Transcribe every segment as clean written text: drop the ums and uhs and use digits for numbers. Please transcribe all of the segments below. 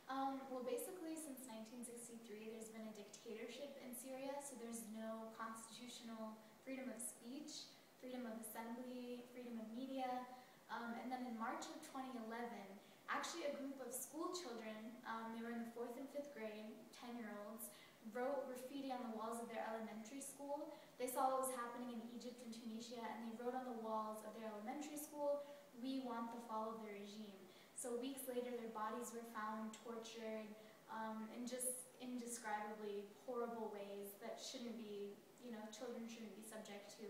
Well, basically, since 1963, there's been a dictatorship in Syria, so there's no constitutional freedom of speech, freedom of assembly, freedom of media. And then in March of 2011, actually a group of school children, they were in the 4th and 5th grade, 10-year-olds, wrote graffiti on the walls of their elementary school. They saw what was happening in Egypt and Tunisia, and they wrote on the walls of their elementary school, "We want the fall of the regime." So weeks later, their bodies were found tortured in just indescribably horrible ways that shouldn't be, children shouldn't be subject to.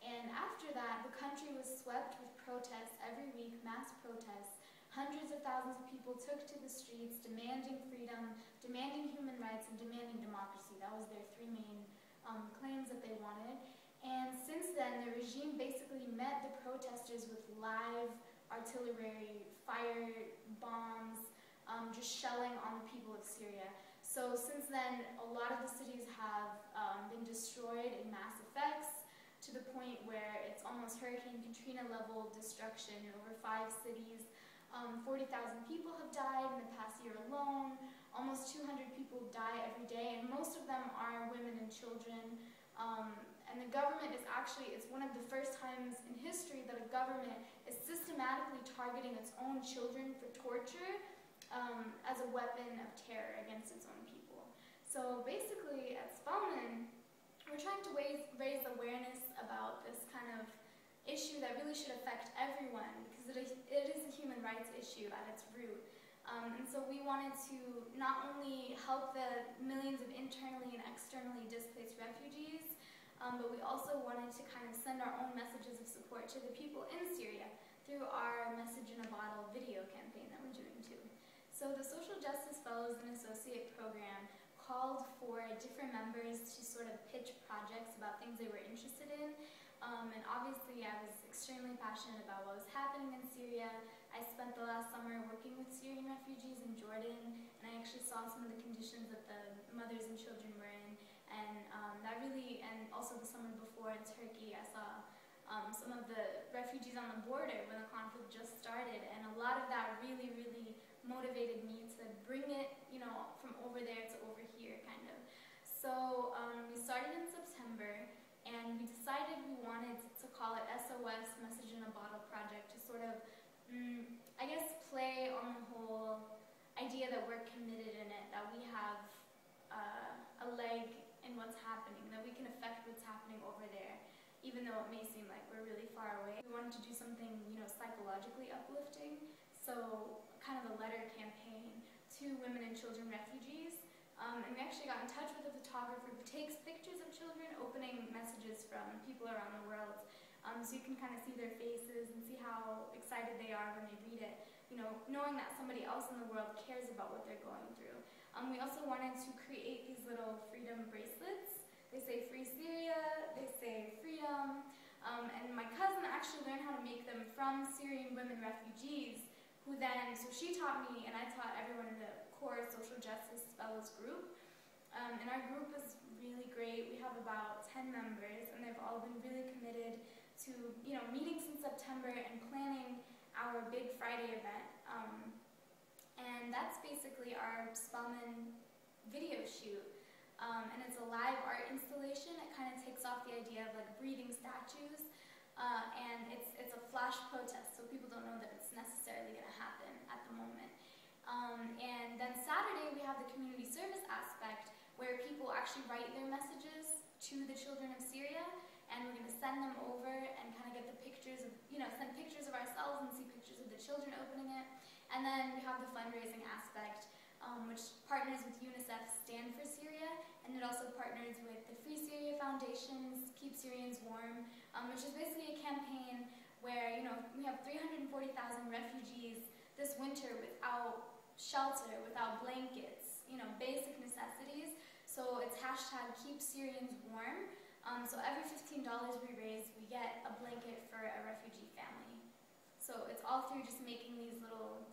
And after that, the country was swept with protests every week, mass protests. Hundreds of thousands of people took to the streets demanding freedom, demanding human rights, and demanding democracy. That was their three main claims that they wanted. And since then, the regime basically met the protesters with live artillery, fire, bombs, just shelling on the people of Syria. So since then, a lot of the cities have been destroyed in mass effects to the point where it's almost Hurricane Katrina level destruction in over 5 cities. 40,000 people have died in the past year alone. Almost 200 people die every day, and most of them are women and children. And the government is actually, it's one of the first times in history that a government is systematically targeting its own children for torture as a weapon of terror against its own people. So basically, at Spelman, we're trying to raise awareness about this kind of issue that really should affect everyone, because it is a human rights issue at its root. And so we wanted to not only help the millions of internally and externally displaced refugees, but we also wanted to kind of send our own messages of support to the people in Syria through our Message in a Bottle video campaign that we're doing too. So the Social Justice Fellows and Associate Program called for different members to sort of pitch projects about things they were interested in. And obviously I was extremely passionate about what was happening in Syria. I spent the last summer working with Syrian refugees in Jordan, and I actually saw some of the conditions that the mothers and children were in. And and also the summer before in Turkey, I saw some of the refugees on the border when the conflict just started, and a lot of that really, really motivated me to bring it, from over there to over here, kind of. So we started in September, and we decided we wanted to call it SOS Message in a Bottle Project to sort of, I guess, play on the whole idea that we're committed in it, that we have a leg in what's happening, that we can affect what's happening over there, even though it may seem like we're really far away. We wanted to do something, psychologically uplifting, so kind of a letter campaign to women and children refugees. And we actually got in touch with a photographer who takes pictures of children opening messages from people around the world. So you can kind of see their faces and see how excited they are when they read it, knowing that somebody else in the world cares about what they're going through. We also wanted to create these little freedom bracelets. They say "Free Syria," they say "Freedom," and my cousin actually learned how to make them from Syrian women refugees, who then, so she taught me, and I taught everyone in the core Social Justice Fellows group. And our group is really great. We have about 10 members, and they've all been really committed to, meeting since September and planning our Big Friday event. And that's basically our Spelman video shoot. And it's a live art installation. It kind of takes off the idea of like breathing statues. And it's a flash protest, so people don't know that it's necessarily going to happen at the moment. And then Saturday we have the community service aspect, where people actually write their messages to the children of Syria, and we're going to send them over and kind of get the pictures of, send pictures of ourselves and see pictures of the children opening it. And then we have the fundraising aspect, which partners with UNICEF Stand for Syria, and it also partners with the Free Syria Foundation's Keep Syrians Warm, which is basically a campaign where, we have 340,000 refugees this winter without shelter, without blankets, basic necessities. So it's hashtag Keep Syrians Warm. So every $15 we raise, we get a blanket for a refugee family. So it's all through just making these little,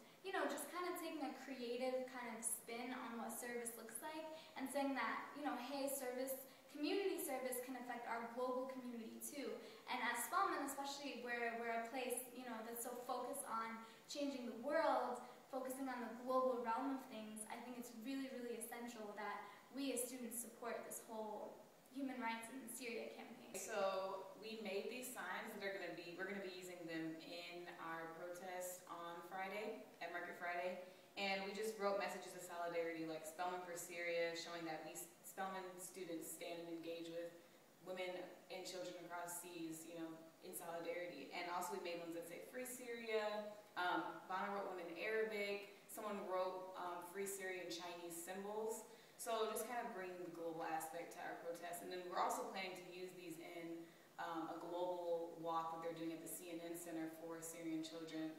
just kind of taking a creative kind of spin on what service looks like, and saying that, hey, community service can affect our global community too. And at Spelman, especially where we're a place, that's so focused on changing the world, focusing on the global realm of things, I think it's really, really essential that we as students support this whole human rights in Syria campaign. So we made these signs that we're going to be using them in our protest on Friday, at Market Friday, and we just wrote messages of solidarity like Spelman for Syria, showing that we Spelman students stand and engage with women and children across seas, you know, in solidarity. And also we made ones that say Free Syria. Vanna wrote one in Arabic. Someone wrote Free Syria in Chinese symbols. So just kind of bring the global aspect to our protest. And then we're also planning to use these in a global walk that they're doing at the CNN Center for Syrian Children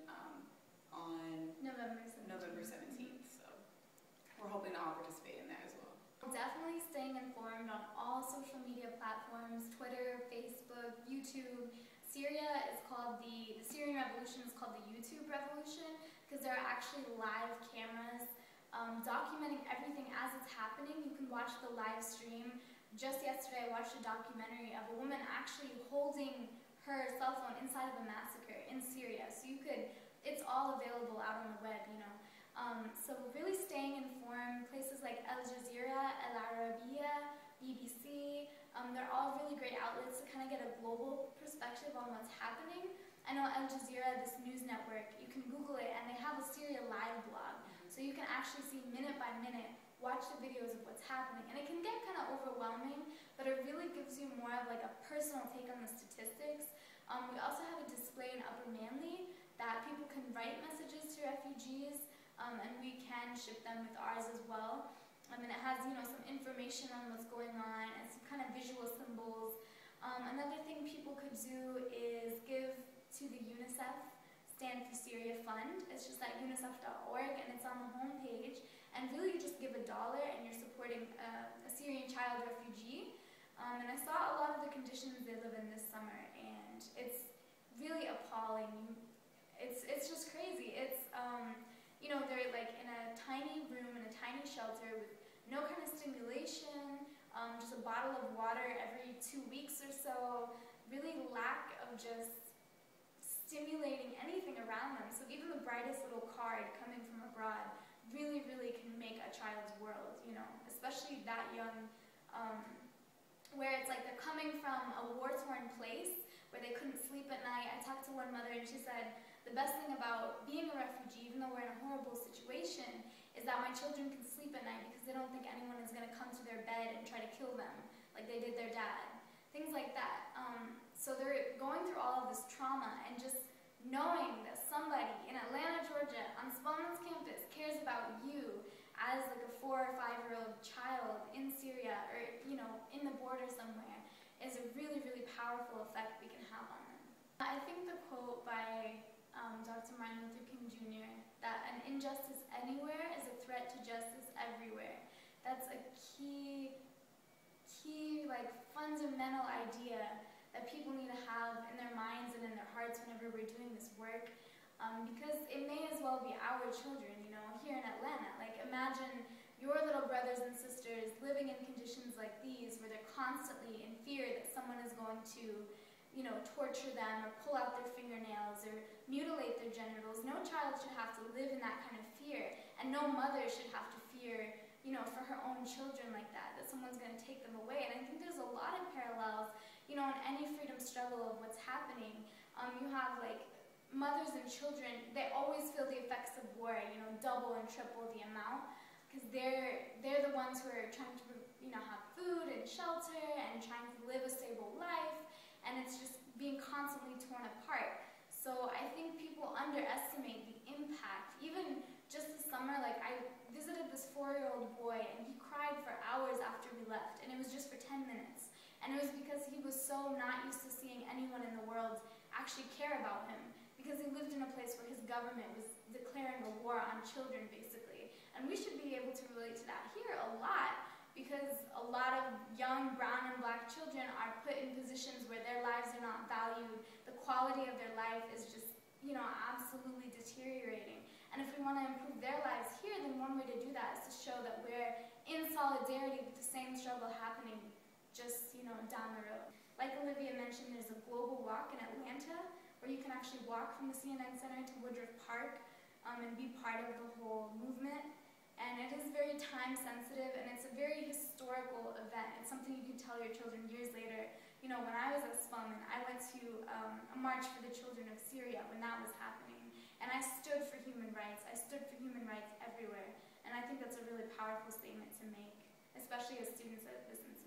on November 17th. So we're hoping to all participate in that as well. Definitely staying informed on all social media platforms, Twitter, Facebook, YouTube. Syria is called the Syrian Revolution is called the YouTube Revolution because there are actually live cameras documenting everything as it's happening. You can watch the live stream. Just yesterday I watched a documentary of a woman actually holding her cell phone inside of a massacre in Syria. So it's all available out on the web, you know. So really staying informed, places like Al Jazeera, Al Arabiya, BBC, they're all really great outlets to kind of get a global perspective on what's happening. I know Al Jazeera, this news network, you can Google it and they have a Syria live blog. So you can actually see minute by minute, watch the videos of what's happening. And it can get kind of overwhelming, but it really gives you more of like a personal take on the statistics. We also have a display in Upper Manly that people can write messages to refugees, and we can ship them with ours as well. And it has, you know, some information on what's going on and some kind of visual symbols. Another thing people could do is give to the UNICEF Stand for Syria Fund. It's just at unicef.org and it's on the homepage. And really you just give $1 and you're supporting a Syrian child refugee. And I saw a lot of the conditions they live in this summer and it's really appalling. It's just crazy. It's, you know, they're like in a tiny room, in a tiny shelter with no kind of stimulation, just a bottle of water every 2 weeks or so, really lack of just stimulating anything around them. So even the brightest little card coming from abroad really, really can make a child's world, you know, especially that young, where it's like they're coming from a war-torn place where they couldn't sleep at night. I talked to one mother and she said, the best thing about being a refugee, even though we're in a horrible situation, is that my children can sleep at night because they don't think anyone is going to come to their bed and try to kill them like they did their dad. Things like that. So they're going through all of this trauma and just knowing that somebody in Atlanta, Georgia, on Spelman's campus cares about you as like a 4 or 5-year-old child in Syria or, you know, in the border somewhere is a really, really powerful effect we can have on them. I think the quote by Dr. Martin Luther King Jr., that an injustice anywhere is a threat to justice everywhere. That's a key, like, fundamental idea that people need to have in their minds and in their hearts whenever we're doing this work, because it may as well be our children, you know, here in Atlanta. Like, imagine your little brothers and sisters living in conditions like these where they're constantly in fear that someone is going to, you know, torture them or pull out their fingernails or mutilate their genitals. No child should have to live in that kind of fear, and no mother should have to fear, you know, for her own children like that someone's going to take them away. And I think there's a lot of parallels, you know, in any freedom struggle of what's happening. You have, like, mothers and children, they always feel the effects of war, you know, double and triple the amount, because they're the ones who are trying to, you know, have food and shelter and trying to live a stable life, and it's just being constantly torn apart. So I think people underestimate the impact. Even just this summer, like, I visited this 4-year-old boy and he cried for hours after we left, and it was just for 10 minutes. And it was because he was so not used to seeing anyone in the world actually care about him, because he lived in a place where his government was declaring a war on children, basically. And we should be able to relate to that here a lot, because a lot of young brown and black children are put in positions where their lives are not valued. The quality of their life is just, you know, absolutely deteriorating. And if we want to improve their lives here, then one way to do that is to show that we're in solidarity with the same struggle happening just, you know, down the road. Like Olivia mentioned, there's a global walk in Atlanta where you can actually walk from the CNN Center to Woodruff Park. and be part of the whole movement. And it is very time sensitive, and it's a very historical event. It's something you can tell your children years later. You know, when I was at Spelman, I went to a march for the children of Syria when that was happening. And I stood for human rights. I stood for human rights everywhere. And I think that's a really powerful statement to make, especially as students at this institution.